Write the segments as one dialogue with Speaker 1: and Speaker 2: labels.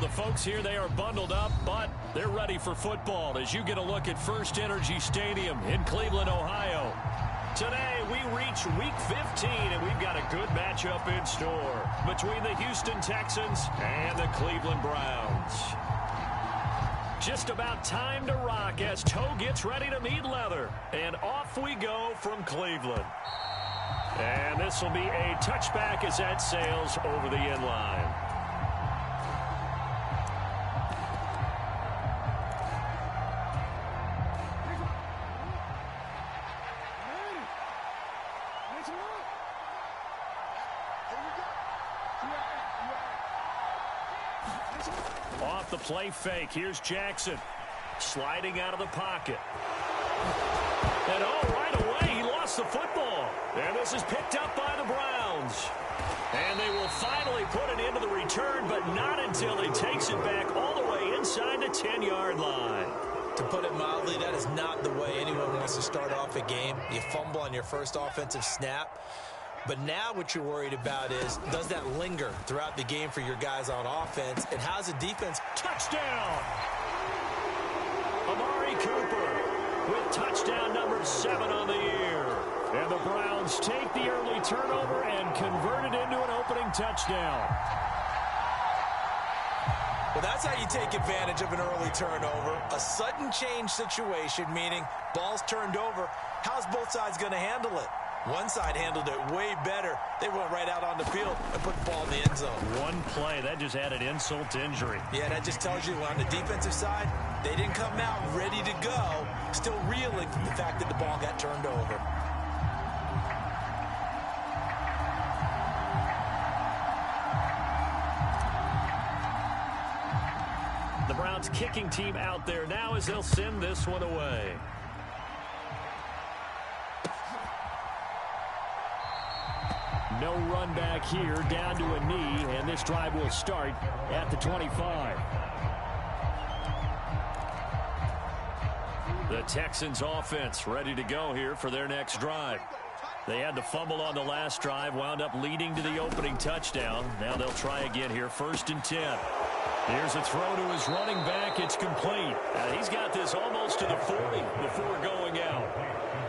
Speaker 1: the folks here, they are bundled up, but they're ready for football as you get a look at First Energy Stadium in Cleveland, Ohio. Today, we reach Week 15, and we've got a good matchup in store between the Houston Texans and the Cleveland Browns. Just about time to rock as toe gets ready to meet leather. And off we go from Cleveland. And this will be a touchback as that sails over the end line. Off the play fake, here's Jackson. Sliding out of the pocket. And right away, he lost the football. And this is picked up by the Browns. And they will finally put it into the return, but not until he takes it back all the way inside the 10-yard line.
Speaker 2: To put it mildly, that is not the way anyone wants to start off a game. You fumble on your first offensive snap. But now what you're worried about is, does that linger throughout the game for your guys on offense? And how's the defense?
Speaker 1: Touchdown! Amari Cooper with touchdown number 7 on the year. And the Browns take the early turnover and convert it into an opening touchdown.
Speaker 2: Well, that's how you take advantage of an early turnover. A sudden change situation, meaning ball's turned over. How's both sides going to handle it? One side handled it way better. They went right out on the field and put the ball in the end zone.
Speaker 1: One play, that just added insult to injury.
Speaker 2: Yeah, that just tells you on the defensive side, they didn't come out ready to go, still reeling from the fact that the ball got turned over.
Speaker 1: The Browns kicking team out there now as they'll send this one away. No run back here, down to a knee, and this drive will start at the 25. The Texans offense ready to go here for their next drive. They had the fumble on the last drive, wound up leading to the opening touchdown. Now they'll try again here, 1st and 10. Here's a throw to his running back. It's complete. He's got this almost to the 40 before going out.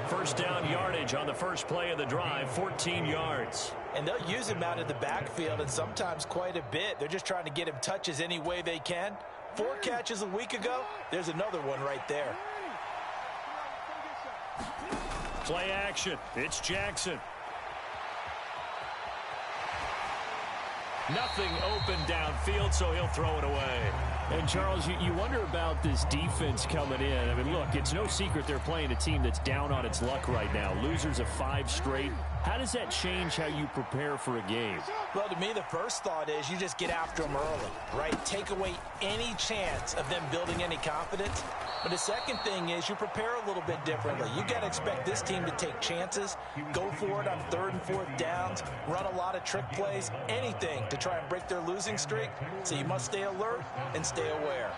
Speaker 1: First down yardage on the first play of the drive, 14 yards.
Speaker 2: And they'll use him out of the backfield, and sometimes quite a bit. They're just trying to get him touches any way they can. 4 catches a week ago. There's another one right there.
Speaker 1: Play action. It's Jackson. Nothing open downfield, so he'll throw it away.
Speaker 3: And, Charles, you wonder about this defense coming in. I mean, look, it's no secret they're playing a team that's down on its luck right now. Losers of 5 straight. How does that change how you prepare for a game?
Speaker 2: Well, to me, the first thought is you just get after them early, right? Take away any chance of them building any confidence. But the second thing is you prepare a little bit differently. You got to expect this team to take chances, go for it on 3rd and 4th downs, run a lot of trick plays, anything to try and break their losing streak. So you must stay alert and stay aware.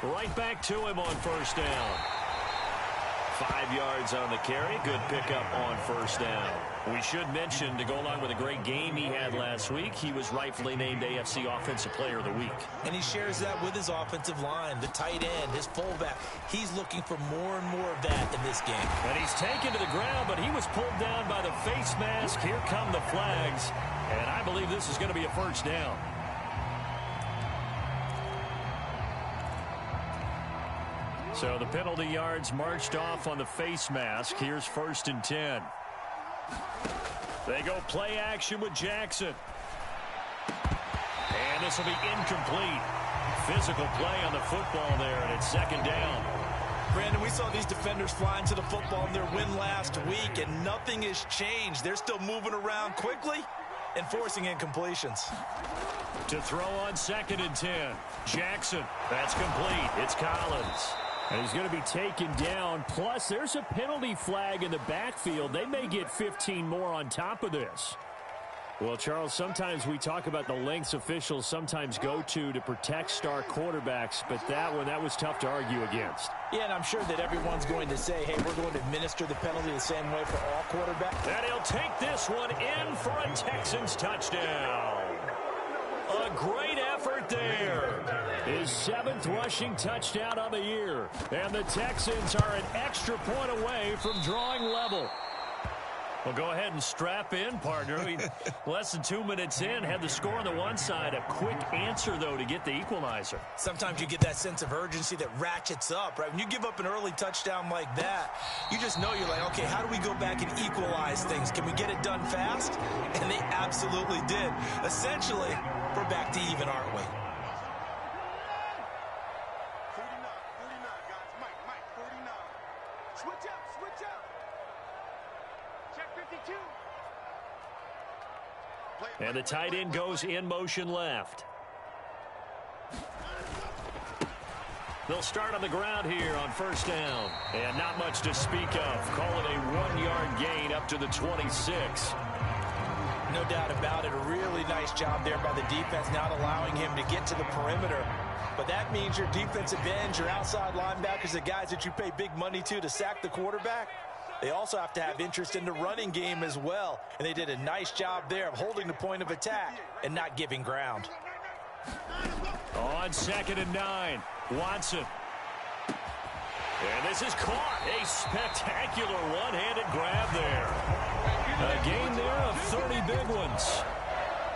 Speaker 1: Right back to him on 1st down. 5 yards on the carry. Good pickup on 1st down. We should mention, to go along with a great game he had last week, he was rightfully named AFC Offensive Player of the Week.
Speaker 2: And he shares that with his offensive line, the tight end, his fullback. He's looking for more and more of that in this game.
Speaker 1: And he's taken to the ground, but he was pulled down by the face mask. Here come the flags. And I believe this is going to be a 1st down. So the penalty yards marched off on the face mask. Here's 1st and 10. They go play action with Jackson. And this will be incomplete. Physical play on the football there, and it's 2nd down.
Speaker 2: Brandon, we saw these defenders flying to the football in their win last week, and nothing has changed. They're still moving around quickly and forcing incompletions.
Speaker 1: To throw on 2nd and 10. Jackson, that's complete. It's Collins.
Speaker 3: And he's going to be taken down. Plus, there's a penalty flag in the backfield. They may get 15 more on top of this. Well, Charles, sometimes we talk about the lengths officials sometimes go to protect star quarterbacks, but that one, that was tough to argue against.
Speaker 2: Yeah, and I'm sure that everyone's going to say, hey, we're going to administer the penalty the same way for all quarterbacks.
Speaker 1: And he'll take this one in for a Texans touchdown. A great effort there.
Speaker 3: His 7th rushing touchdown on the year. And the Texans are an extra point away from drawing level.
Speaker 1: Well, go ahead and strap in, partner. Less than 2 minutes in, had the score on the one side. A quick answer, though, to get the equalizer.
Speaker 2: Sometimes you get that sense of urgency that ratchets up, right? When you give up an early touchdown like that, you just know you're like, okay, how do we go back and equalize things? Can we get it done fast? And they absolutely did. Essentially, we're back to even, aren't we?
Speaker 4: 49, guys. Mike, 49. Switch up. Check 52.
Speaker 1: And the tight end goes in motion left. They'll start on the ground here on first down. And not much to speak of. Call it a 1-yard gain up to the 26.
Speaker 2: No doubt about it. A really nice job there by the defense, not allowing him to get to the perimeter. But that means your defensive ends, your outside linebackers, the guys that you pay big money to sack the quarterback, they also have to have interest in the running game as well. And they did a nice job there of holding the point of attack and not giving ground.
Speaker 1: On 2nd and 9, Watson. And this is caught. A spectacular one-handed grab there. A gain there of 30 big ones.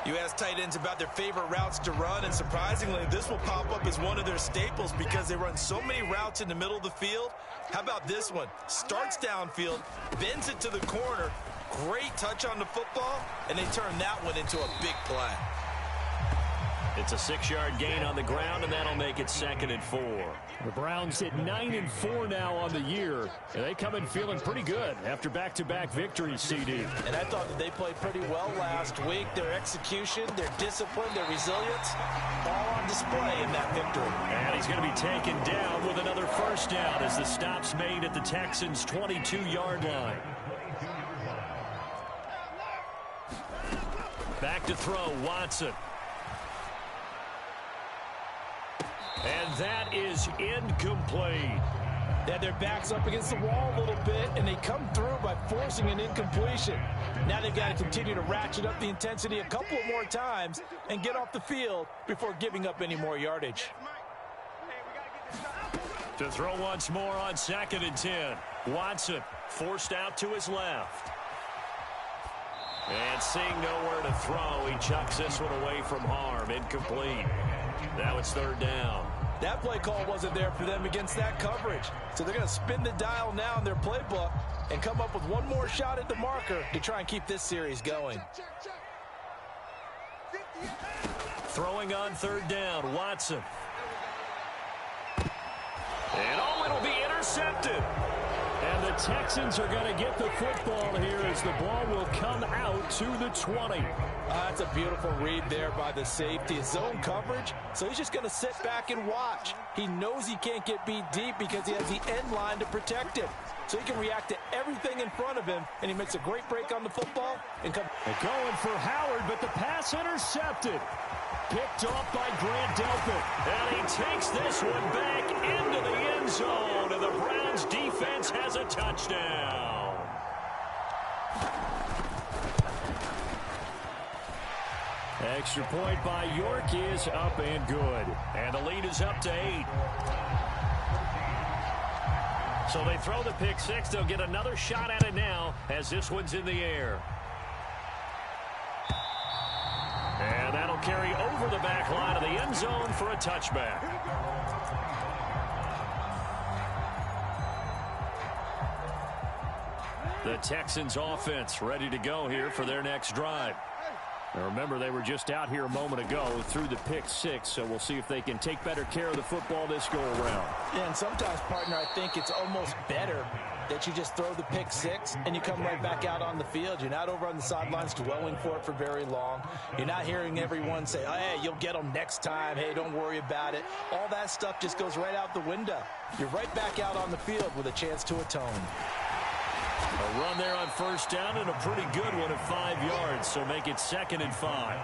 Speaker 2: You ask tight ends about their favorite routes to run, and surprisingly, this will pop up as one of their staples because they run so many routes in the middle of the field. How about this one? Starts downfield, bends it to the corner, great touch on the football, and they turn that one into a big play.
Speaker 1: It's a 6-yard gain on the ground, and that'll make it 2nd and 4.
Speaker 3: The Browns hit 9-4 now on the year, and they come in feeling pretty good after back-to-back victories, CD.
Speaker 2: And I thought that they played pretty well last week. Their execution, their discipline, their resilience, all on display in that victory.
Speaker 1: And he's going to be taken down with another first down as the stop's made at the Texans' 22-yard line. Back to throw, Watson. And that is incomplete.
Speaker 2: They had their backs up against the wall a little bit, and they come through by forcing an incompletion. Now they've got to continue to ratchet up the intensity a couple more times and get off the field before giving up any more yardage.
Speaker 1: To throw once more on 2nd and 10. Watson forced out to his left. And seeing nowhere to throw, he chucks this one away from harm. Incomplete. Now it's 3rd down.
Speaker 2: That play call wasn't there for them against that coverage. So they're going to spin the dial now in their playbook and come up with one more shot at the marker to try and keep this series going.
Speaker 1: Throwing on 3rd down, Watson. And it'll be intercepted.
Speaker 3: And the Texans are going to get the football here as the ball will come out to the 20.
Speaker 2: That's a beautiful read there by the safety. Zone coverage, so he's just going to sit back and watch. He knows he can't get beat deep because he has the end line to protect him. So he can react to everything in front of him, and he makes a great break on the football. And
Speaker 3: they're going for Howard, but the pass intercepted. Picked off by Grant Delpit.
Speaker 1: And he takes this one back into the end zone, and the Browns defense has a touchdown.
Speaker 3: Extra point by York is up and good.
Speaker 1: And the lead is up to 8. So they throw the pick six. They'll get another shot at it now as this one's in the air. And that'll carry over the back line of the end zone for a touchback. The Texans offense ready to go here for their next drive.
Speaker 3: Now remember, they were just out here a moment ago through the pick six, so we'll see if they can take better care of the football this go around.
Speaker 2: Yeah, and sometimes, partner, I think it's almost better that you just throw the pick six and you come right back out on the field. You're not over on the sidelines dwelling for it for very long. You're not hearing everyone say, oh, hey, you'll get them next time. Hey, don't worry about it. All that stuff just goes right out the window. You're right back out on the field with a chance to atone.
Speaker 1: A run there on first down and a pretty good one at 5 yards, so make it 2nd and 5.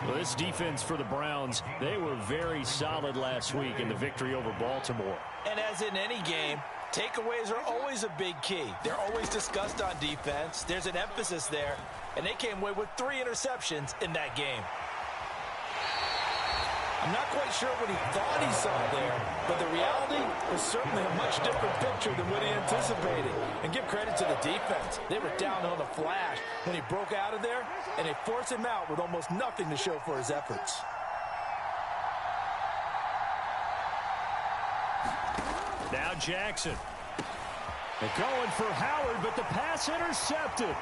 Speaker 3: Well, this defense for the Browns, they were very solid last week in the victory over Baltimore.
Speaker 2: And as in any game, takeaways are always a big key. They're always discussed on defense. There's an emphasis there, and they came away with 3 interceptions in that game. I'm not quite sure what he thought he saw there, but the reality was certainly a much different picture than what he anticipated. And give credit to the defense. They were down on the flash when he broke out of there, and they forced him out with almost nothing to show for his efforts.
Speaker 3: Now Jackson. They're going for Howard, but the pass intercepted.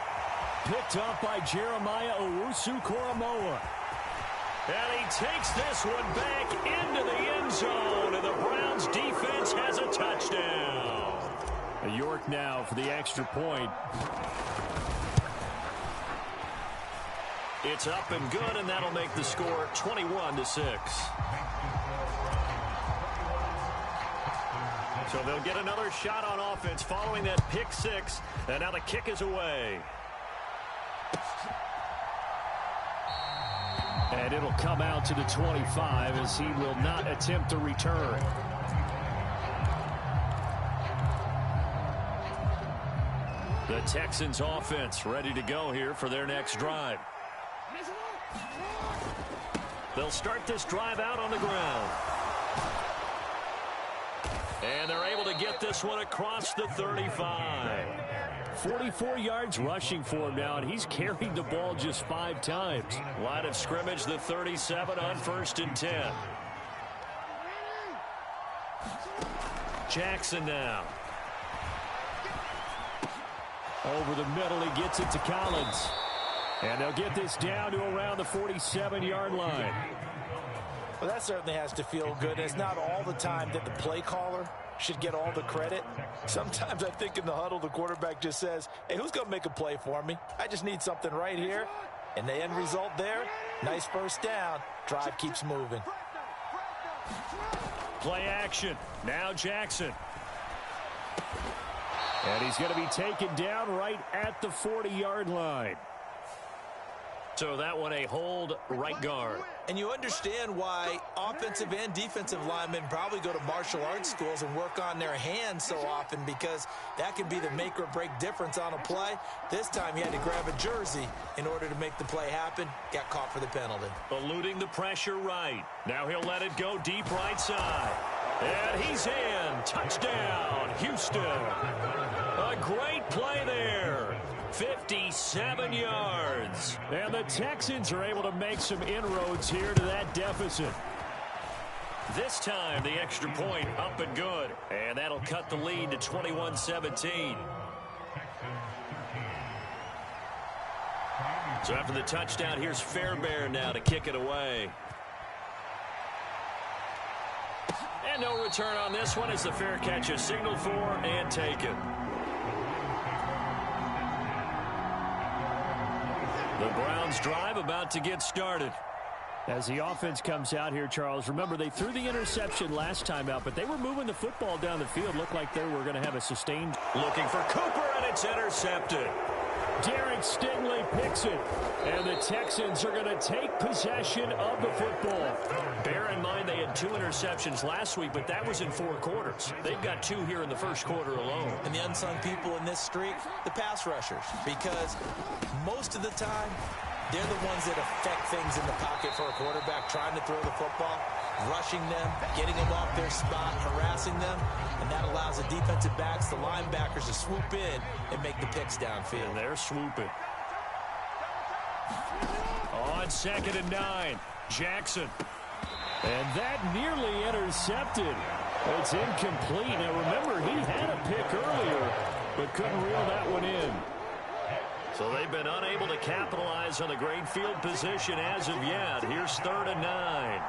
Speaker 3: Picked up by Jeremiah Owusu-Koramoah.
Speaker 1: And he takes this one back into the end zone, and the Browns defense has a touchdown.
Speaker 3: York now for the extra point.
Speaker 1: It's up and good, and that'll make the score 21-6. So they'll get another shot on offense following that pick 6, and now the kick is away.
Speaker 3: And it'll come out to the 25 as he will not attempt a return.
Speaker 1: The Texans offense ready to go here for their next drive. They'll start this drive out on the ground. And they're able to get this one across the 35.
Speaker 3: 44 yards rushing for him now, and he's carried the ball just 5 times.
Speaker 1: Line of scrimmage, the 37 on 1st and 10. Jackson now.
Speaker 3: Over the middle, he gets it to Collins. And they'll get this down to around the 47-yard line.
Speaker 2: Well, that certainly has to feel good. It's not all the time that the play caller should get all the credit. Sometimes I think in the huddle, the quarterback just says, hey, who's going to make a play for me? I just need something right here. And the end result there, nice first down. Drive keeps moving.
Speaker 1: Play action. Now Jackson.
Speaker 3: And he's going to be taken down right at the 40-yard line.
Speaker 1: So that one a hold right guard.
Speaker 2: And you understand why offensive and defensive linemen probably go to martial arts schools and work on their hands so often, because that can be the make or break difference on a play. This time he had to grab a jersey in order to make the play happen. Got caught for the penalty.
Speaker 1: Eluding the pressure right. Now he'll let it go deep right side. And he's in. Touchdown, Houston. A great play there. 57 yards.
Speaker 3: And the Texans are able to make some inroads here to that deficit.
Speaker 1: This time the extra point up and good. And that'll cut the lead to 21-17. So after the touchdown, here's Fairbairn now to kick it away. And no return on this one as the fair catch is signaled for and taken. The Browns drive about to get started.
Speaker 3: As the offense comes out here, Charles, remember they threw the interception last time out, but they were moving the football down the field. Looked like they were going to have a sustained.
Speaker 1: Looking for Cooper, and it's intercepted.
Speaker 3: Derek Stingley picks it, and the Texans are going to take possession of the football.
Speaker 1: Bear in mind they had 2 interceptions last week, but that was in 4 quarters. They've got 2 here in the first quarter alone.
Speaker 2: And the unsung people in this streak, the pass rushers, because most of the time, they're the ones that affect things in the pocket for a quarterback, trying to throw the football, rushing them, getting them off their spot, harassing them, and that allows the defensive backs, the linebackers, to swoop in and make the picks downfield.
Speaker 1: And they're swooping. On 2nd and 9, Jackson.
Speaker 3: And that nearly intercepted. It's incomplete. Now remember, he had a pick earlier, but couldn't reel that one in.
Speaker 1: So they've been unable to capitalize on the great field position as of yet. Here's 3rd and 9.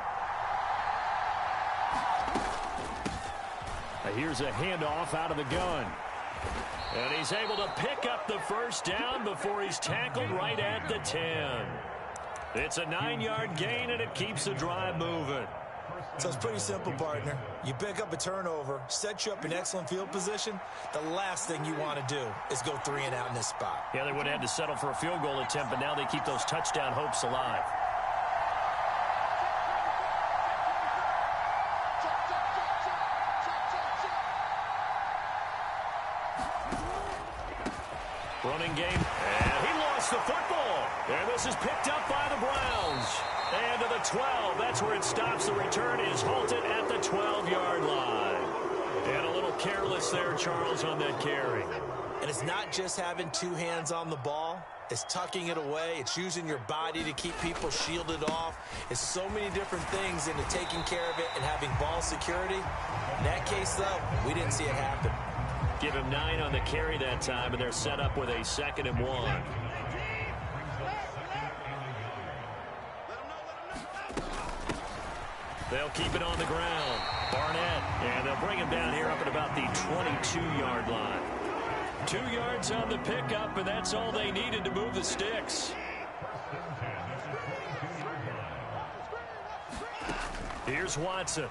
Speaker 3: Here's a handoff out of the gun.
Speaker 1: And he's able to pick up the first down before he's tackled right at the 10. It's a 9-yard gain, and it keeps the drive moving.
Speaker 2: So it's pretty simple, partner. You pick up a turnover, set you up in excellent field position. The last thing you want to do is go 3 and out in this spot.
Speaker 1: Yeah, they would have had to settle for a field goal attempt, but now they keep those touchdown hopes alive. passing game. And he lost the football. And this is picked up by the Browns. And to the 12. That's where it stops. The return is halted at the 12-yard line. And a little careless there, Charles, on that carry.
Speaker 2: And it's not just having two hands on the ball. It's tucking it away. It's using your body to keep people shielded off. It's so many different things into taking care of it and having ball security. In that case, though, we didn't see it happen.
Speaker 1: Give him 9 on the carry that time, and they're set up with a 2nd and 1. They'll keep it on the ground. Barnett, and they'll bring him down here up at about the 22-yard line. 2 yards on the pickup, and that's all they needed to move the sticks. Here's Watson.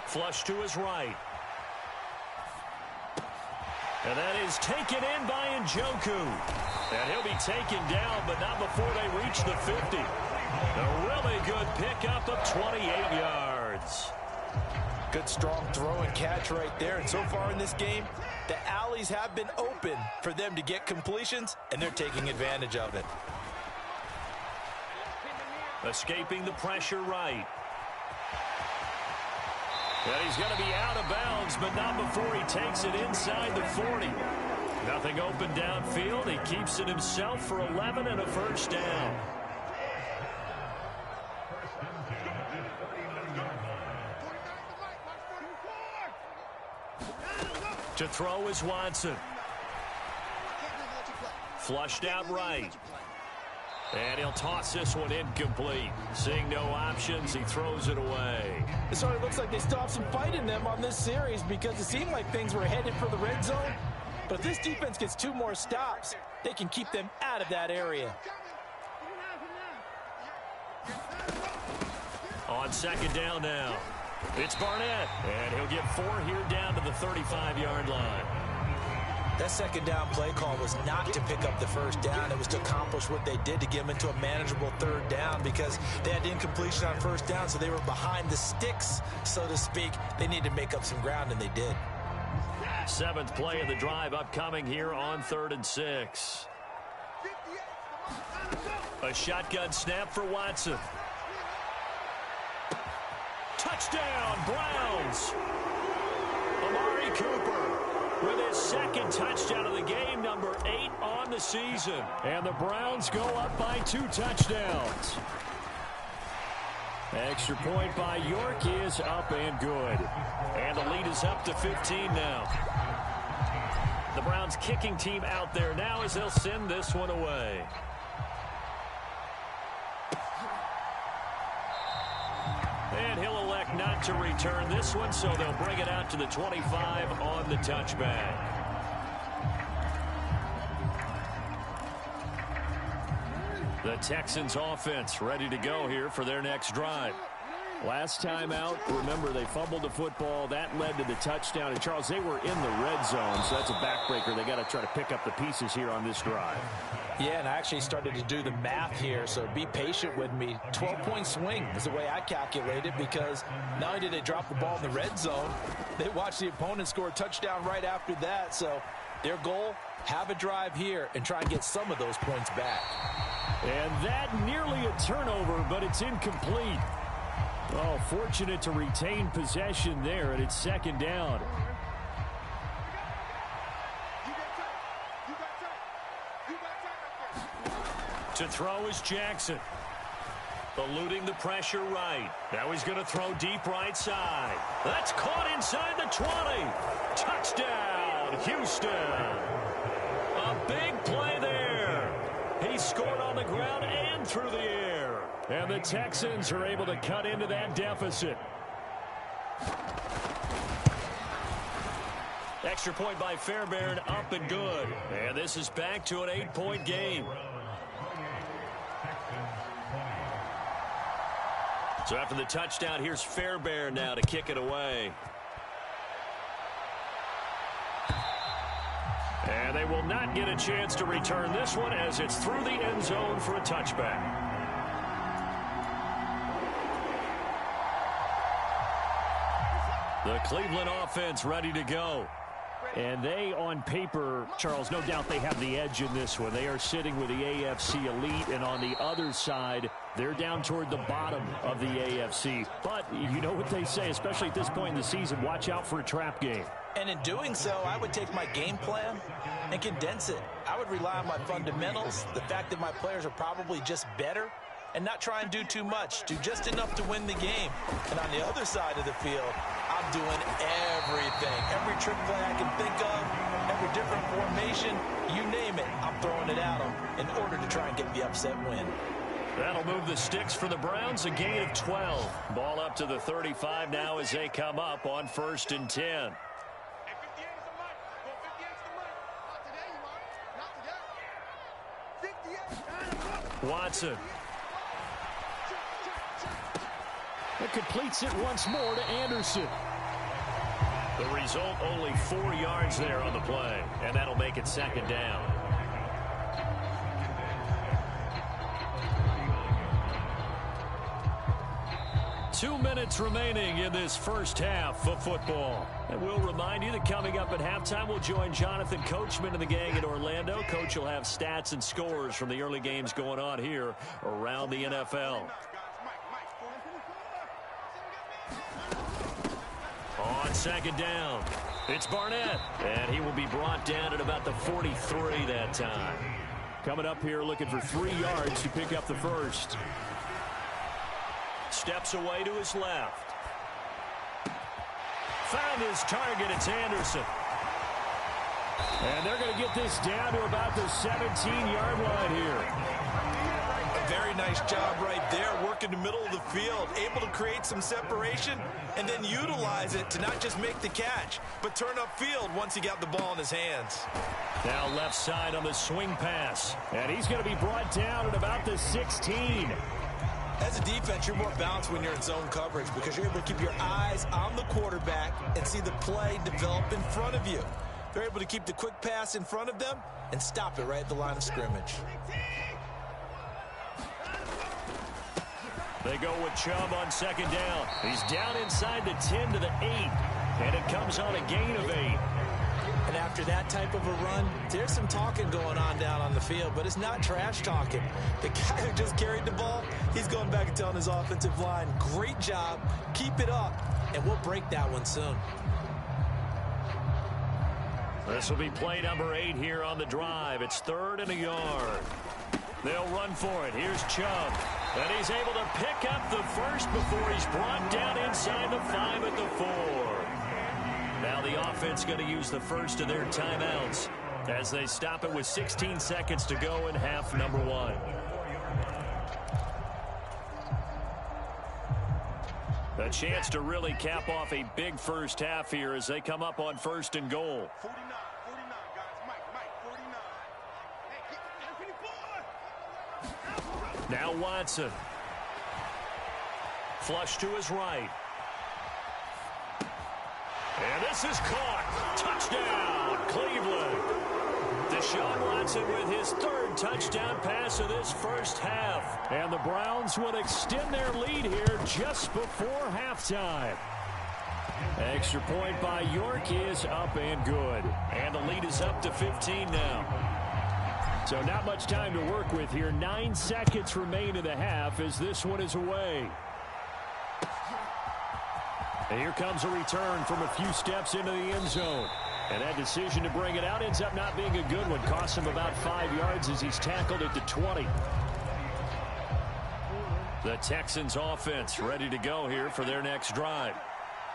Speaker 1: Flush to his right. And that is taken in by Njoku. And he'll be taken down, but not before they reach the 50. A really good pickup of 28 yards.
Speaker 2: Good, strong throw and catch right there. And so far in this game, the alleys have been open for them to get completions, and they're taking advantage of it.
Speaker 1: Escaping the pressure right. And he's going to be out of bounds, but not before he takes it inside the 40. Nothing open downfield. He keeps it himself for 11 and a first down. To throw is Watson. Flushed out right. And he'll toss this one incomplete. Seeing no options, he throws it away.
Speaker 2: It sort of looks like they stopped some fight in them on this series because it seemed like things were headed for the red zone. But if this defense gets 2 more stops, they can keep them out of that area.
Speaker 1: On 2nd down now. It's Barnett, and he'll get 4 here down to the 35-yard line.
Speaker 2: That 2nd down play call was not to pick up the first down. It was to accomplish what they did to get them into a manageable 3rd down because they had incompletion on 1st down, so they were behind the sticks, so to speak. They needed to make up some ground, and they did.
Speaker 1: 7th play of the drive upcoming here on 3rd and 6. A shotgun snap for Watson. Touchdown, Browns. Amari Cooper with his 2nd touchdown of the game, number 8 on the season. And the Browns go up by 2 touchdowns. Extra point by York is up and good. And the lead is up to 15 now. The Browns kicking team out there now as they'll send this one away. And he'll elect not to return this one, so they'll bring it out to the 25 on the touchback. The Texans offense ready to go here for their next drive. Last time out, remember, they fumbled the football. That led to the touchdown. And, Charles, they were in the red zone, so that's a backbreaker. They got to try to pick up the pieces here on this drive.
Speaker 2: Yeah, and I actually started to do the math here, so be patient with me. 12-point swing is the way I calculate it because not only did they drop the ball in the red zone, they watched the opponent score a touchdown right after that. So their goal, have a drive here and try and get some of those points back.
Speaker 3: And that nearly a turnover, but it's incomplete. Oh, fortunate to retain possession there, and it's 2nd down.
Speaker 1: To throw is Jackson. Eluding the pressure right. Now he's going to throw deep right side. That's caught inside the 20. Touchdown, Houston. A big play there. He scored on the ground and through the air.
Speaker 3: And the Texans are able to cut into that deficit.
Speaker 1: Extra point by Fairbairn, up and good. And this is back to an 8-point game. So after the touchdown, here's Fairbairn now to kick it away. And they will not get a chance to return this one as it's through the end zone for a touchback. The Cleveland offense ready to go.
Speaker 3: And they, on paper, Charles, no doubt they have the edge in this one. They are sitting with the AFC elite, and on the other side, they're down toward the bottom of the AFC. But you know what they say, especially at this point in the season, watch out for a trap game.
Speaker 2: And in doing so, I would take my game plan and condense it. I would rely on my fundamentals, the fact that my players are probably just better, and not try and do too much, do just enough to win the game. And on the other side of the field, I'm doing everything. Every trick play I can think of, every different formation, you name it, I'm throwing it at them in order to try and get the upset win.
Speaker 1: That'll move the sticks for the Browns, a gain of 12. Ball up to the 35 now as they come up on 1st and 10. Watson.
Speaker 3: It completes it once more to Anderson.
Speaker 1: The result, only 4 yards there on the play, and that'll make it 2nd down. Two minutes remaining in this first half of football. And we'll remind you that coming up at halftime, we'll join Jonathan Coachman and the gang in Orlando. Coach will have stats and scores from the early games going on here around the NFL. On 2nd down, it's Barnett, and he will be brought down at about the 43 that time.
Speaker 3: Coming up here looking for 3 yards to pick up the first.
Speaker 1: Steps away to his left. Found his target. It's Anderson.
Speaker 3: And they're going to get this down to about the 17-yard line here.
Speaker 2: A very nice job right there, working the middle of the field, able to create some separation and then utilize it to not just make the catch, but turn upfield once he got the ball in his hands.
Speaker 1: Now left side on the swing pass.
Speaker 3: And he's going to be brought down at about the 16.
Speaker 2: As a defense, you're more balanced when you're in zone coverage because you're able to keep your eyes on the quarterback and see the play develop in front of you. They're able to keep the quick pass in front of them and stop it right at the line of scrimmage.
Speaker 1: They go with Chubb on 2nd down. He's down inside the 10 to the 8, and it comes on a gain of 8.
Speaker 2: And after that type of a run, there's some talking going on down on the field, but it's not trash talking. The guy who just carried the ball, he's going back and telling his offensive line, great job, keep it up, and we'll break that one soon.
Speaker 1: This will be play number 8 here on the drive. It's 3rd and a yard. They'll run for it. Here's Chubb. And he's able to pick up the first before he's brought down inside the 5 at the 4. Now the offense going to use the first of their timeouts as they stop it with 16 seconds to go in half number 1. A chance to really cap off a big first half here as they come up on 1st and goal.
Speaker 4: 49, guys. Mike, 49.
Speaker 1: Now Watson. Flush to his right. And this is caught. Touchdown, Cleveland. Deshaun Watson with his 3rd touchdown pass of this first half.
Speaker 3: And the Browns will extend their lead here just before halftime. Extra point by York is up and good.
Speaker 1: And the lead is up to 15 now.
Speaker 3: So not much time to work with here. 9 seconds remain in the half as this one is away. And here comes a return from a few steps into the end zone. And that decision to bring it out ends up not being a good one. Costs him about 5 yards as he's tackled at the 20.
Speaker 1: The Texans offense ready to go here for their next drive.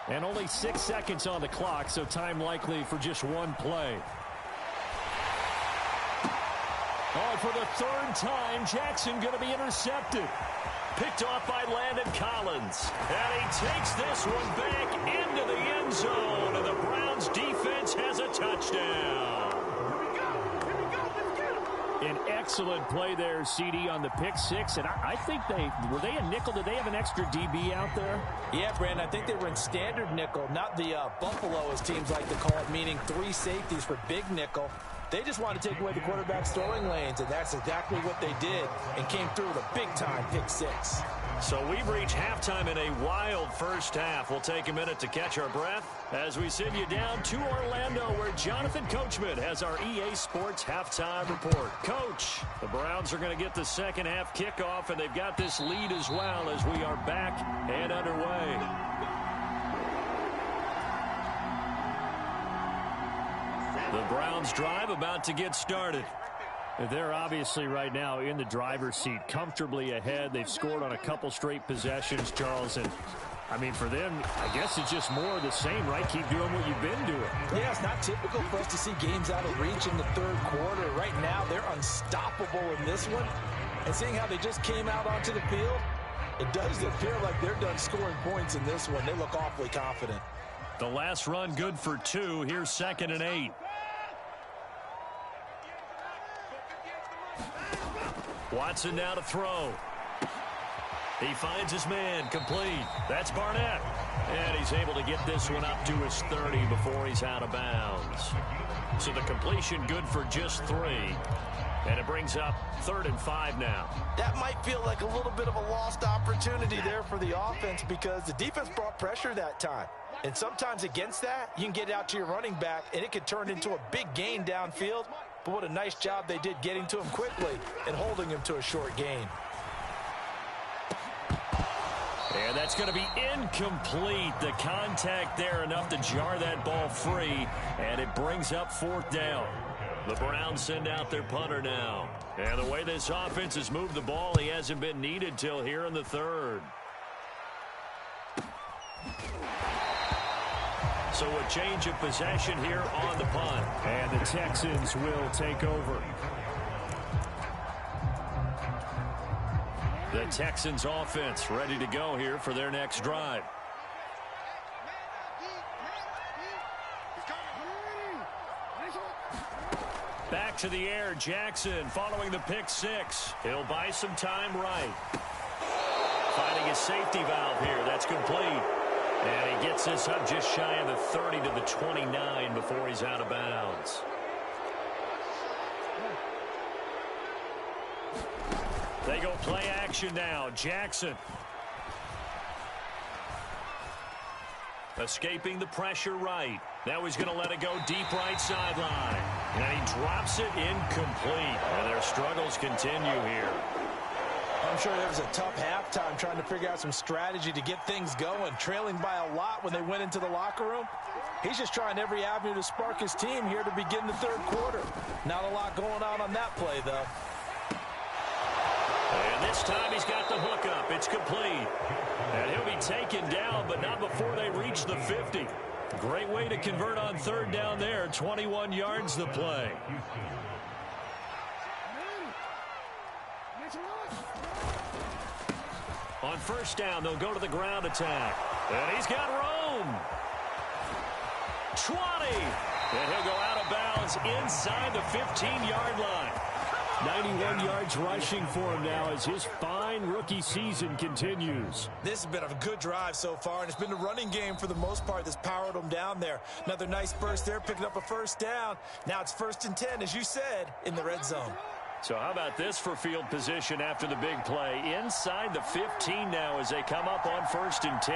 Speaker 3: And only 6 seconds on the clock, so time likely for just one play. Oh, for the 3rd time, Jackson going to be intercepted.
Speaker 1: Picked off by Landon Collins. And he takes this one back into the end zone. And the Browns defense has a touchdown.
Speaker 4: Here we go. Let's get him.
Speaker 3: An excellent play there, CD, on the pick 6. And I think were they a nickel? Did they have an extra DB out there?
Speaker 2: Yeah, Brandon, I think they were in standard nickel, not the Buffalo, as teams like to call it, meaning 3 safeties for big nickel. They just want to take away the quarterback's throwing lanes, and that's exactly what they did and came through with a big-time pick 6.
Speaker 1: So we've reached halftime in a wild first half. We'll take a minute to catch our breath as we send you down to Orlando, where Jonathan Coachman has our EA Sports halftime report. Coach, the Browns are going to get the second half kickoff, and they've got this lead as well as we are back and underway. The Browns drive about to get started.
Speaker 3: They're obviously right now in the driver's seat, comfortably ahead. They've scored on a couple straight possessions, Charles. And, I mean, for them, I guess it's just more of the same, right? Keep doing what you've been doing.
Speaker 2: Yeah, it's not typical for us to see games out of reach in the third quarter. Right now, they're unstoppable in this one. And seeing how they just came out onto the field, it does appear like they're done scoring points in this one. They look awfully confident.
Speaker 1: The last run good for 2. Here's 2nd and 8. Watson now to throw. He finds his man, complete. That's Barnett. And he's able to get this one up to his 30 before he's out of bounds. So the completion good for just 3. And it brings up 3rd and 5 now.
Speaker 2: That might feel like a little bit of a lost opportunity there for the offense because the defense brought pressure that time. And sometimes against that, you can get out to your running back, and it could turn into a big gain downfield. But what a nice job they did getting to him quickly and holding him to a short gain.
Speaker 1: And that's going to be incomplete. The contact there enough to jar that ball free, and it brings up 4th down. The Browns send out their punter now. And the way this offense has moved the ball, he hasn't been needed till here in the 3rd. So a change of possession here on the punt.
Speaker 3: And the Texans will take over.
Speaker 1: The Texans offense ready to go here for their next drive. Back to the air, Jackson following the pick 6. He'll buy some time right. Finding his safety valve here. That's complete. And he gets this up just shy of the 30 to the 29 before he's out of bounds. They go play action now. Jackson. Escaping the pressure right. Now he's going to let it go deep right sideline. And he drops it incomplete. And their struggles continue here.
Speaker 2: I'm sure there was a tough halftime trying to figure out some strategy to get things going, trailing by a lot when they went into the locker room. He's just trying every avenue to spark his team here to begin the 3rd quarter. Not a lot going on that play, though.
Speaker 1: And this time he's got the hook up. It's complete. And he'll be taken down, but not before they reach the 50. Great way to convert on 3rd down there. 21 yards the play. On 1st down, they'll go to the ground attack. And he's got room. 20. And he'll go out of bounds inside the 15-yard line.
Speaker 3: 91 yards rushing for him now as his fine rookie season continues.
Speaker 2: This has been a good drive so far, and it's been the running game for the most part that's powered them down there. Another nice burst there, picking up a 1st down. Now it's 1st and 10, as you said, in the red zone.
Speaker 1: So how about this for field position after the big play? Inside the 15 now as they come up on 1st and 10.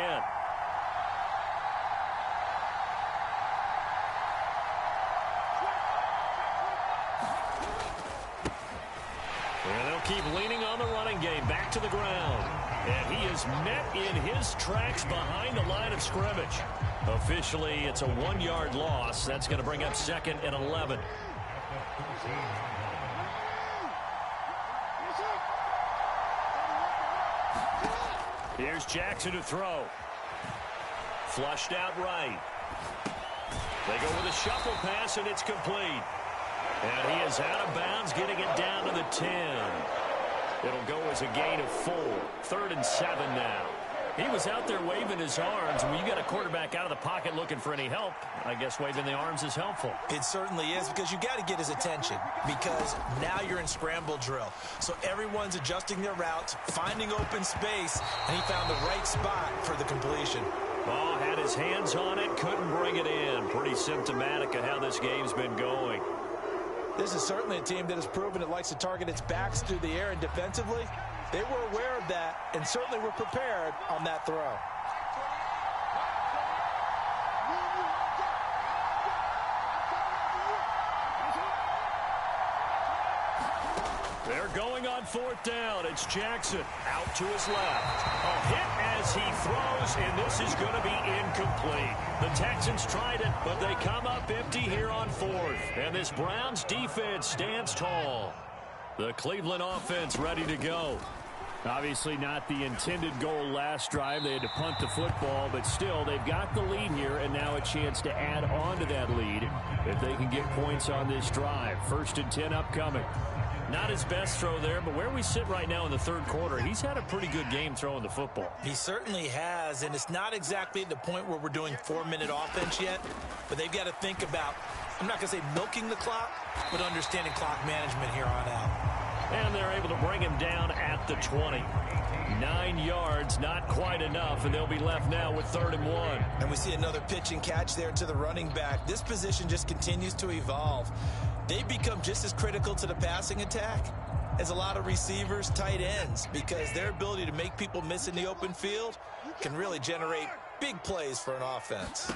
Speaker 1: And they'll keep leaning on the running game back to the ground. And he is met in his tracks behind the line of scrimmage. Officially, it's a 1-yard loss. That's going to bring up 2nd and 11. Here's Jackson to throw. Flushed out right. They go with a shuffle pass, and it's complete. And he is out of bounds, getting it down to the 10. It'll go as a gain of 4. 3rd and 7 now. He was out there waving his arms. When you got a quarterback out of the pocket looking for any help, I guess waving the arms is helpful.
Speaker 2: It certainly is, because you got to get his attention, because now you're in scramble drill. So everyone's adjusting their routes, finding open space, and he found the right spot for the completion.
Speaker 1: Ball had his hands on it, couldn't bring it in. Pretty symptomatic of how this game's been going.
Speaker 2: This is certainly a team that has proven it likes to target its backs through the air and defensively. They were aware of that and certainly were prepared on that throw.
Speaker 1: They're going on fourth down. It's Jackson out to his left. A hit as he throws, and this is going to be incomplete. The Texans tried it, but they come up empty here on fourth. And this Browns defense stands tall. The Cleveland offense ready to go.
Speaker 3: Obviously not the intended goal last drive. They had to punt the football, but still they've got the lead here, and now a chance to add on to that lead if they can get points on this drive. 1st and 10 upcoming.
Speaker 1: Not his best throw there, but where we sit right now in the third quarter, he's had a pretty good game throwing the football.
Speaker 2: He certainly has, and it's not exactly the point where we're doing 4-minute offense yet, but they've got to think about, I'm not going to say milking the clock, but understanding clock management here on out.
Speaker 1: And they're able to bring him down at the 20. 9 yards, not quite enough, and they'll be left now with 3rd and 1.
Speaker 2: And we see another pitch and catch there to the running back. This position just continues to evolve. They've become just as critical to the passing attack as a lot of receivers, tight ends, because their ability to make people miss in the open field can really generate big plays for an offense.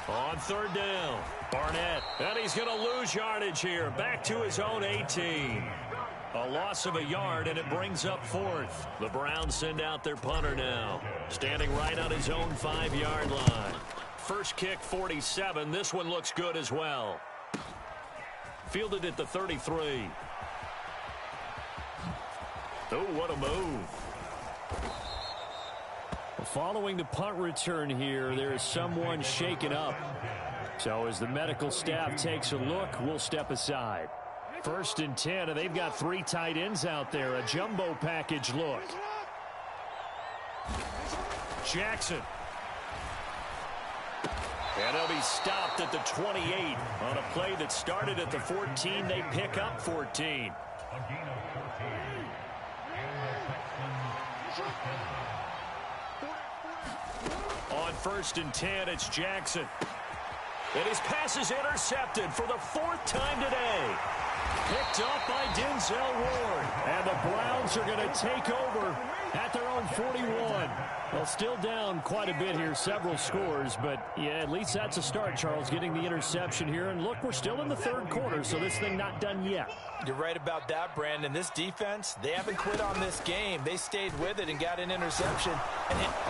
Speaker 1: On 3rd down, Barnett, and he's going to lose yardage here, back to his own 18. A loss of a yard, and it brings up 4th. The Browns send out their punter now, standing right on his own 5-yard line. First kick, 47. This one looks good as well. Fielded at the 33. Oh, what a move.
Speaker 3: Following the punt return here, there is someone shaken up. So as the medical staff takes a look, we'll step aside. 1st and 10, and they've got 3 tight ends out there. A jumbo package look.
Speaker 1: Jackson. And he'll be stopped at the 28 on a play that started at the 14. They pick up 14. On 1st and 10, it's Jackson. And his pass is intercepted for the 4th time today. Picked up by Denzel Ward. And the Browns are going to take over at their own 41. Well, still down quite a bit here, several scores, but yeah, at least that's a start, Charles, getting the interception here. And look, we're still in the 3rd quarter, so this thing not done yet.
Speaker 2: You're right about that, Brandon. This defense, they haven't quit on this game. They stayed with it and got an interception.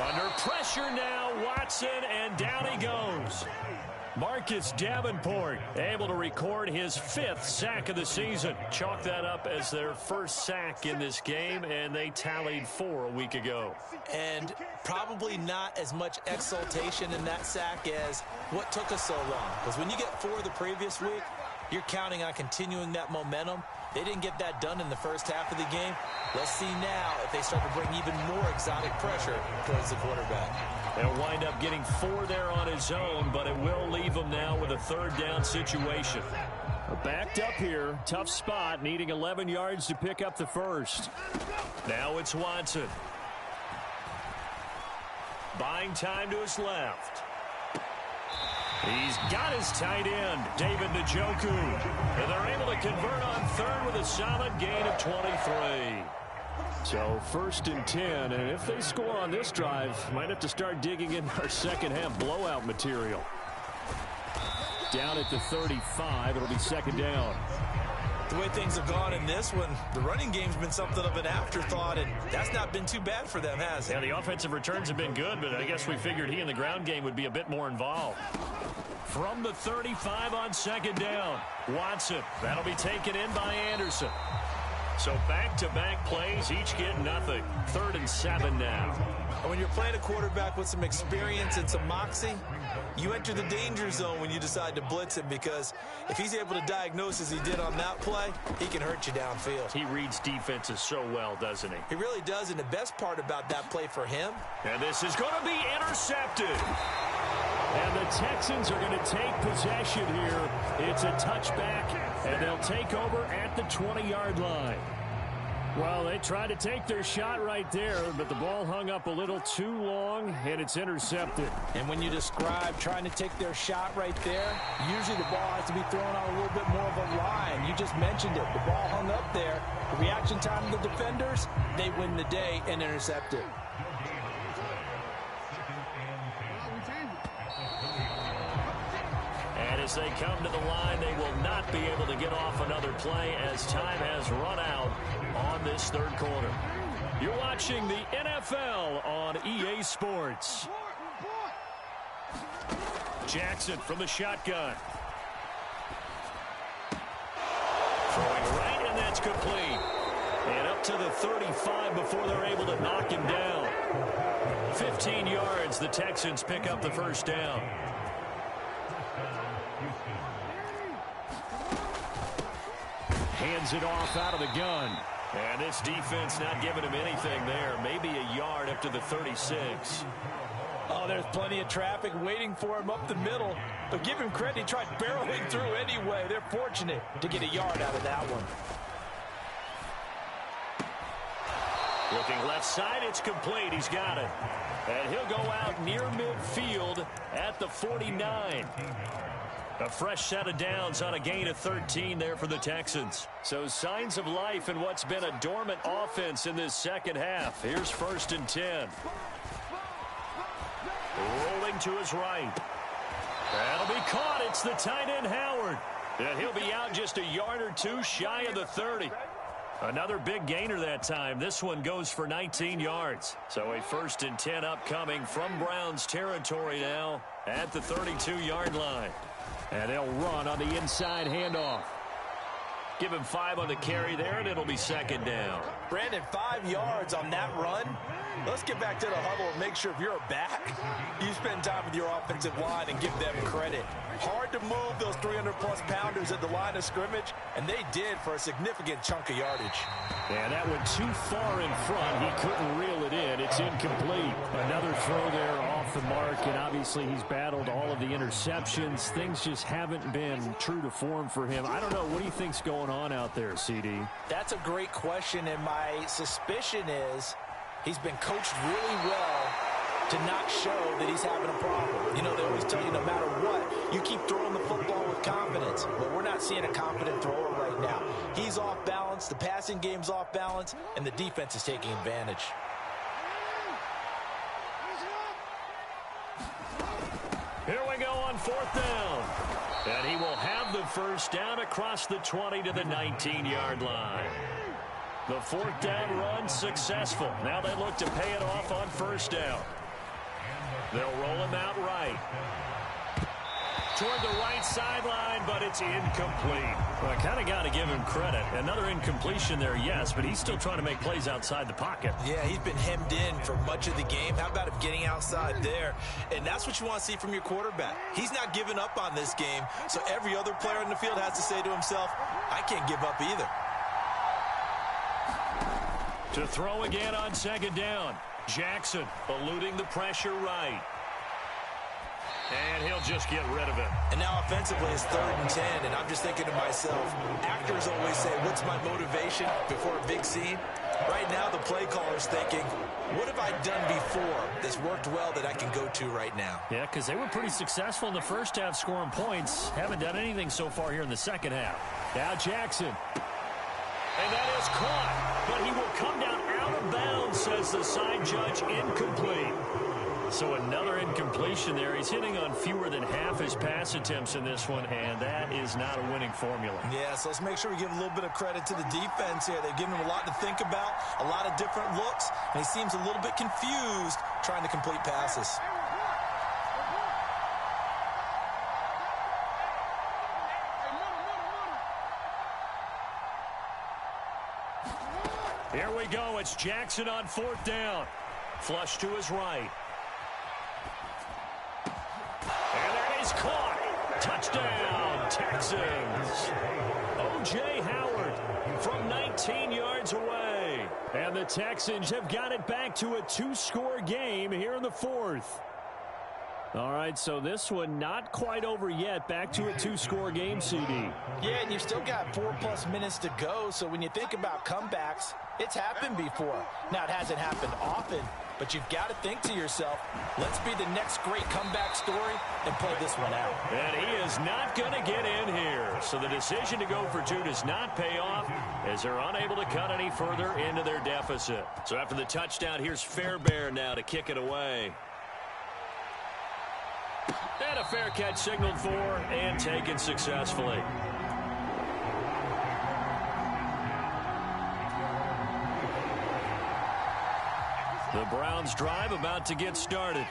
Speaker 1: Under pressure now, Watson, and down he goes. Marcus Davenport able to record his 5th sack of the season. Chalk that up as their 1st sack in this game, and they tallied 4 a week ago.
Speaker 2: And probably not as much exultation in that sack as what took us so long. Because when you get 4 the previous week, you're counting on continuing that momentum. They didn't get that done in the first half of the game. Let's see now if they start to bring even more exotic pressure towards the quarterback.
Speaker 1: They'll wind up getting 4 there on his own, but it will leave him now with a 3rd down situation.
Speaker 3: Backed up here, tough spot, needing 11 yards to pick up the 1st.
Speaker 1: Now it's Watson. Buying time to his left. He's got his tight end, David Njoku. And they're able to convert on 3rd with a solid gain of 23.
Speaker 3: So 1st and 10, and if they score on this drive, might have to start digging in our second half blowout material. Down at the 35, it'll be 2nd down.
Speaker 2: The way things have gone in this one, the running game's been something of an afterthought, and that's not been too bad for them, has it?
Speaker 1: Yeah, the offensive returns have been good, but I guess we figured he in the ground game would be a bit more involved. From the 35 on 2nd down, Watson. That'll be taken in by Anderson. So back-to-back plays, each get nothing. 3rd and 7 now.
Speaker 2: When you're playing a quarterback with some experience and some moxie, you enter the danger zone when you decide to blitz him, because if he's able to diagnose as he did on that play, he can hurt you downfield.
Speaker 1: He reads defenses so well, doesn't he?
Speaker 2: He really does, and the best part about that play for him.
Speaker 1: And this is going to be intercepted.
Speaker 3: And the Texans are going to take possession here. It's a touchback, and they'll take over at the 20-yard line. Well, they tried to take their shot right there, but the ball hung up a little too long, and it's intercepted.
Speaker 2: And when you describe trying to take their shot right there, usually the ball has to be thrown on a little bit more of a line. You just mentioned it. The ball hung up there. The reaction time of the defenders, they win the day and intercept it.
Speaker 1: And as they come to the line, they will not be able to get off another play as time has run out on this third quarter. You're watching the NFL on EA Sports. Jackson from the shotgun. Throwing right, and that's complete. And up to the 35 before they're able to knock him down. 15 yards, the Texans pick up the first down.
Speaker 3: Hands it off out of the gun.
Speaker 1: And this defense not giving him anything there. Maybe a yard up to the 36.
Speaker 2: Oh, there's plenty of traffic waiting for him up the middle. But give him credit, he tried barreling through anyway. They're fortunate to get a yard out of that one.
Speaker 1: Looking left side, it's complete. He's got it. And he'll go out near midfield at the 49. A fresh set of downs on a gain of 13 there for the Texans. So signs of life in what's been a dormant offense in this second half. Here's 1st and 10. Rolling to his right. That'll be caught. It's the tight end Howard. And he'll be out just a yard or two shy of the 30. Another big gainer that time. This one goes for 19 yards. So a 1st and 10 upcoming from Browns territory now at the 32-yard line.
Speaker 3: And they'll run on the inside handoff.
Speaker 1: Give him 5 on the carry there, and it'll be 2nd down.
Speaker 2: Brandon, 5 yards on that run. Let's get back to the huddle and make sure if you're a back, you spend time with your offensive line and give them credit. Hard to move those 300-plus pounders at the line of scrimmage, and they did for a significant chunk of yardage.
Speaker 3: Yeah, that went too far in front. He couldn't reel it in. It's incomplete. Another throw there off the mark, and obviously he's battled all of the interceptions. Things just haven't been true to form for him. I don't know. What do you think's going on out there, CD?
Speaker 2: That's a great question, and my suspicion is he's been coached really well to not show that he's having a problem. You know, they always tell you no matter what, you keep throwing the football with confidence. But we're not seeing a confident thrower right now. He's off balance, the passing game's off balance, and the defense is taking advantage.
Speaker 1: Here we go on 4th down. And he will have the first down across the 20 to the 19-yard line. The 4th down run successful. Now they look to pay it off on 1st down. They'll roll him out right. Toward the right sideline, but it's incomplete. Well, I kind of got to give him credit. Another incompletion there, yes, but he's still trying to make plays outside the pocket.
Speaker 2: Yeah, he's been hemmed in for much of the game. How about him getting outside there? And that's what you want to see from your quarterback. He's not giving up on this game, so every other player in the field has to say to himself, I can't give up either.
Speaker 1: To throw again on 2nd down. Jackson eluding the pressure right. And he'll just get rid of it.
Speaker 2: And now offensively it's 3rd and 10, and I'm just thinking to myself, actors always say, what's my motivation before a big scene? Right now the play caller's thinking, what have I done before that's worked well that I can go to right now?
Speaker 3: Yeah, because they were pretty successful in the first half scoring points. Haven't done anything so far here in the second half. Now Jackson.
Speaker 1: And that is caught, but he will come down out of bounds, says the side judge, incomplete. So another incompletion there. He's hitting on fewer than half his pass attempts in this one, and that is not a winning formula.
Speaker 2: Yeah, so let's make sure we give a little bit of credit to the defense here. They've given him a lot to think about, a lot of different looks, and he seems a little bit confused trying to complete passes.
Speaker 1: Here we go. It's Jackson on 4th down. Flush to his right. And that is caught. Touchdown, Texans. O.J. Howard from 19 yards away.
Speaker 3: And the Texans have got it back to a 2-score game here in the 4th. All right, so this one not quite over yet. Back to a 2-score game, CD.
Speaker 2: Yeah, and you've still got 4+ minutes to go, so when you think about comebacks, it's happened before. Now, it hasn't happened often, but you've got to think to yourself, let's be the next great comeback story and play this one out.
Speaker 1: And he is not going to get in here. So the decision to go for 2 does not pay off as they're unable to cut any further into their deficit. So after the touchdown, here's Fairbairn now to kick it away. And a fair catch signaled for and taken successfully. The Browns drive about to get started.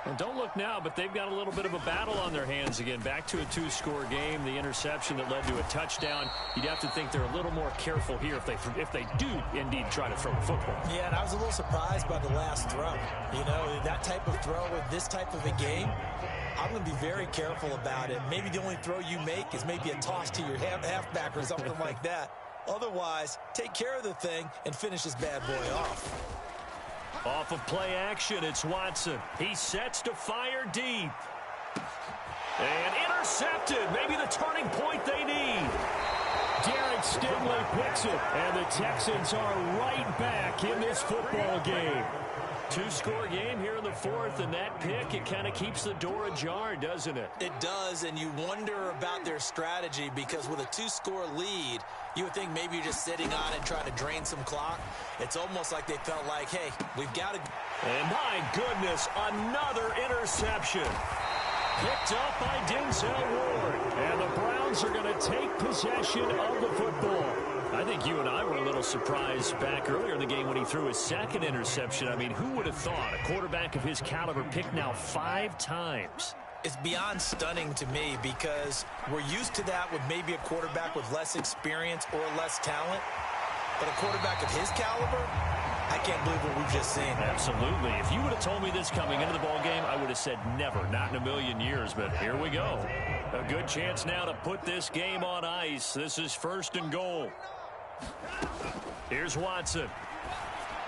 Speaker 1: And don't look now, but they've got a little bit of a battle on their hands again. Back to a 2-score game. The interception that led to a touchdown. You'd have to think they're a little more careful here if they do indeed try to throw the football.
Speaker 2: Yeah, and I was a little surprised by the last throw. You know, that type of throw with this type of a game, I'm going to be very careful about it. Maybe the only throw you make is maybe a toss to your halfback or something like that. Otherwise, take care of the thing and finish this bad boy off.
Speaker 1: Off of play action, it's Watson. He sets to fire deep. And intercepted. Maybe the turning point they need.
Speaker 3: Derek Stingley picks it, and the Texans are right back in this football game.
Speaker 1: 2-score game here in the 4th, and that pick, it kind of keeps the door ajar, doesn't it?
Speaker 2: It does, and you wonder about their strategy because with a 2-score lead, you would think maybe you're just sitting on it trying to drain some clock. It's almost like they felt like, hey, we've got to...
Speaker 1: And my goodness, another interception. Picked up by Denzel Ward.
Speaker 3: And the Browns are going to take possession of the football.
Speaker 1: I think you and I were a little surprised back earlier in the game when he threw his second interception. I mean, who would have thought a quarterback of his caliber picked now 5 times?
Speaker 2: It's beyond stunning to me because we're used to that with maybe a quarterback with less experience or less talent. But a quarterback of his caliber, I can't believe what we've just seen.
Speaker 1: Absolutely. If you would have told me this coming into the ball game, I would have said never, not in a million years. But here we go. A good chance now to put this game on ice. This is 1st and goal. Here's Watson.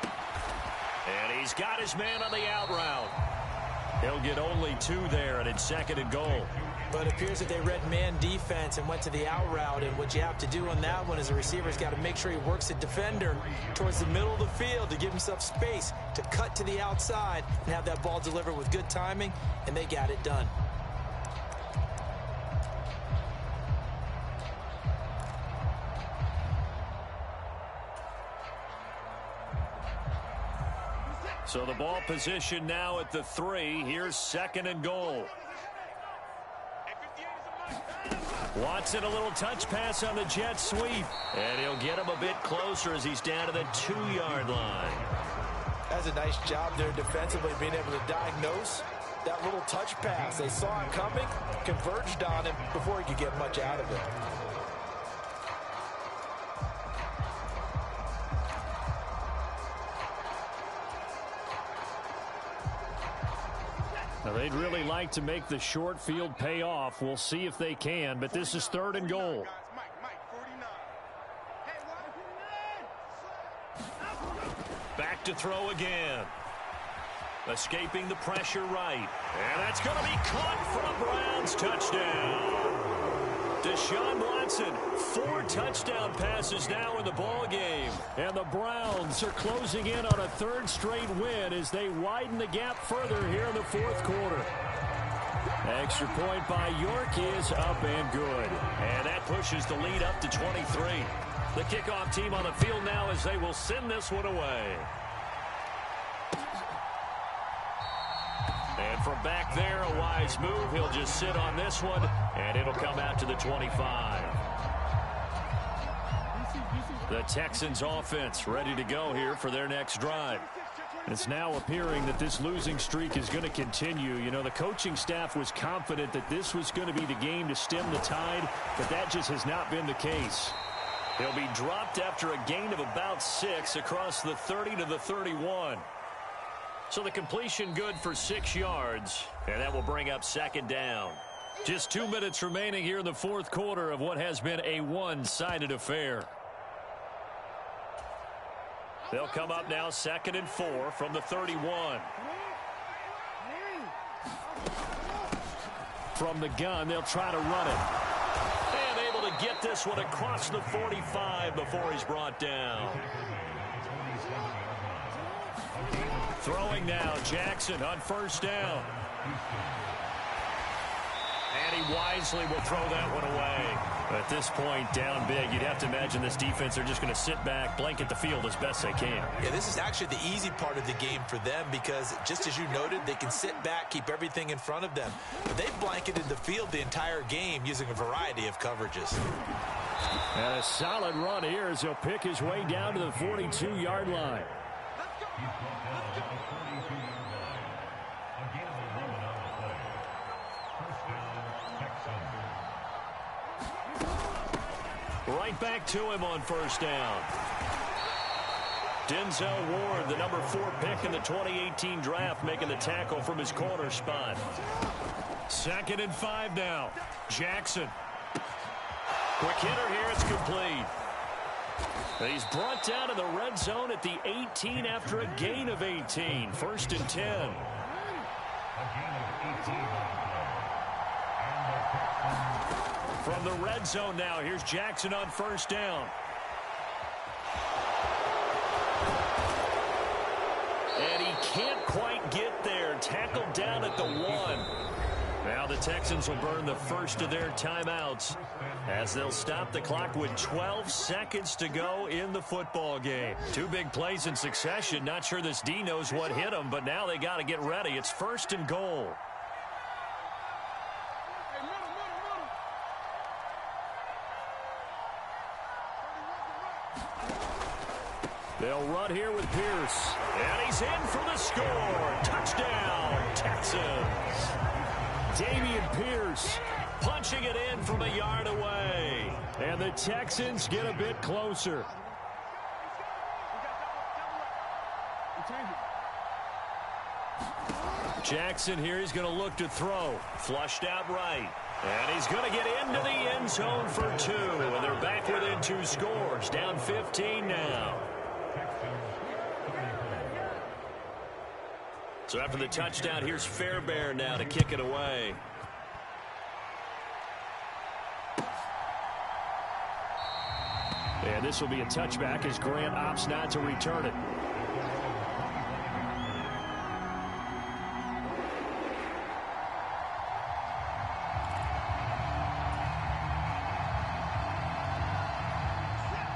Speaker 1: And he's got his man on the out route. He'll get only 2 there, and it's 2nd and goal.
Speaker 2: But it appears that they read man defense and went to the out route. And what you have to do on that one is the receiver's got to make sure he works the defender towards the middle of the field to give himself space to cut to the outside and have that ball delivered with good timing, and they got it done.
Speaker 1: So the ball position now at the 3. Here's 2nd and goal. Watson, a little touch pass on the jet sweep. And he'll get him a bit closer as he's down to the 2-yard line.
Speaker 2: That's a nice job there defensively, being able to diagnose that little touch pass. They saw it coming, converged on him before he could get much out of it.
Speaker 3: Now, they'd really like to make the short field pay off. We'll see if they can, but this is 3rd and goal.
Speaker 1: Back to throw again. Escaping the pressure right. And that's going to be caught for a Browns touchdown. Deshaun Watson, 4 touchdown passes now in the ball game.
Speaker 3: And the Browns are closing in on a 3rd straight win as they widen the gap further here in the 4th quarter. Extra point by York is up and good.
Speaker 1: And that pushes the lead up to 23. The kickoff team on the field now as they will send this one away. And from back there, a wise move. He'll just sit on this one, and it'll come out to the 25. The Texans offense ready to go here for their next drive.
Speaker 3: It's now appearing that this losing streak is going to continue. You know, the coaching staff was confident that this was going to be the game to stem the tide, but that just has not been the case.
Speaker 1: He'll be dropped after a gain of about 6 across the 30 to the 31. So the completion good for 6 yards, and that will bring up 2nd down. Just 2 minutes remaining here in the 4th quarter of what has been a one-sided affair. They'll come up now 2nd and 4 from the 31.
Speaker 3: From the gun, they'll try to run it.
Speaker 1: And able to get this one across the 45 before he's brought down. Throwing now, Jackson on first down. And he wisely will throw that one away.
Speaker 3: At this point, down big, you'd have to imagine this defense are just going to sit back, blanket the field as best they can.
Speaker 2: Yeah, this is actually the easy part of the game for them because, just as you noted, they can sit back, keep everything in front of them. But they've blanketed the field the entire game using a variety of coverages.
Speaker 3: And a solid run here as he'll pick his way down to the 42-yard line.
Speaker 1: Right back to him on first down. Denzel Ward, the number 4 pick in the 2018 draft, making the tackle from his corner spot. 2nd and 5 now. Jackson. Quick hitter here. It's complete. He's brought down to the red zone at the 18 after a gain of 18. 1st and 10. From the red zone now, here's Jackson on first down. And he can't quite get there. Tackled down at the 1. Now the Texans will burn the first of their timeouts as they'll stop the clock with 12 seconds to go in the football game. 2 big plays in succession. Not sure this D knows what hit him, but now they got to get ready. It's 1st and goal. They'll run here with Pierce. And he's in for the score. Touchdown, Texans. Dameon Pierce punching it in from a yard away. And the Texans get a bit closer. Jackson here, he's going to look to throw. Flushed out right. And he's going to get into the end zone for 2. And they're back within 2 scores. Down 15 now. So after the touchdown, here's Fairbairn now to kick it away. And this will be a touchback as Grant opts not to return it.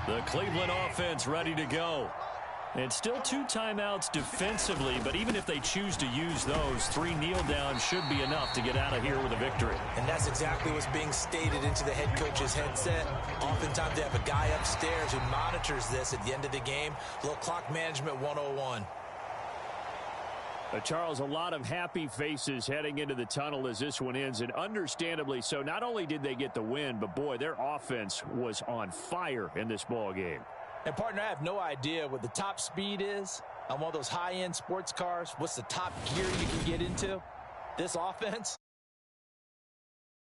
Speaker 1: The Cleveland offense ready to go. And still 2 timeouts defensively, but even if they choose to use those, 3 kneel downs should be enough to get out of here with a victory.
Speaker 2: And that's exactly what's being stated into the head coach's headset. Oftentimes they have a guy upstairs who monitors this at the end of the game. A little clock management 101.
Speaker 3: Charles, a lot of happy faces heading into the tunnel as this one ends, and understandably so. Not only did they get the win, but boy, their offense was on fire in this ball game.
Speaker 2: And, partner, I have no idea what the top speed is on one of those high-end sports cars. What's the top gear you can get into? This offense,